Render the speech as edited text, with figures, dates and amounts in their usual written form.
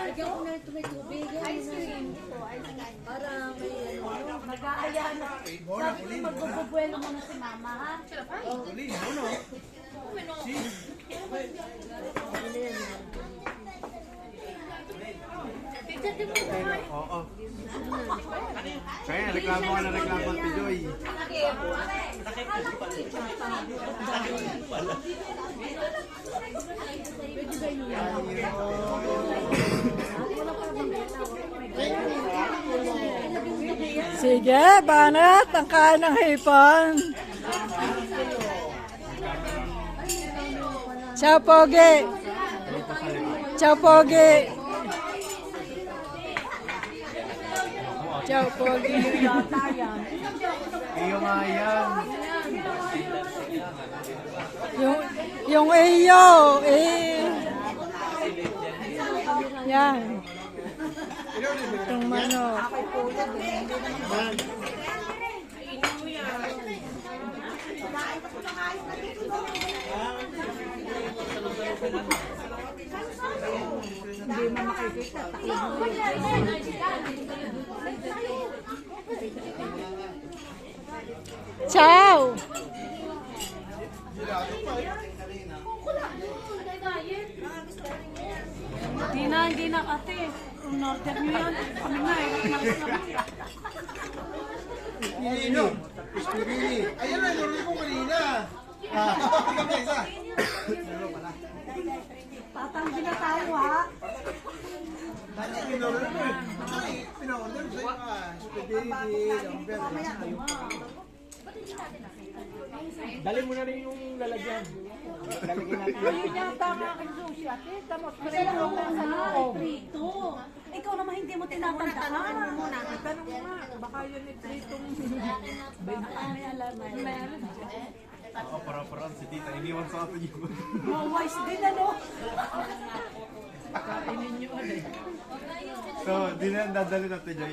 Lagyan ko na ito may tubig. Ice cream. Para may ano. Nag-aaya na. Sabi ko magbubuelo muna si mama, ha? Oo. Kaya reklamo ka na reklamo si Joy. Sige, banat ang kain ng hipon. Ciao, Pogi. Ciao, Pogi. Ciao, Pogi. Iyo nga yan. Yung iyo, yan. Yung manok. Hindi mo makikita. Ciao. Hindi na kasi. Order nyo yan. Kami na eh. Pilino. Pispirini. Ayan na, nuri ko kanina. Ikaw na isa. Tatanggi na tayo, ha? Dati kinorder mo eh. Ay, pinaorder sa'yo ka. Spaghetti, lumber. Dali mo na rin yung lalagyan. Lalagyan natin. Ayun yata ang aking sushi, ate. Damos pa rin ako sa loob. Prito. Ikaw naman hindi mo tinatandaan. Tanong mo nga. Baka yun ni Pritong. May alaman. Meron. Oo, para-paraan si tita. Iniwan sa atin yun. Mawise din, ano? So, di na dadali natin dyan.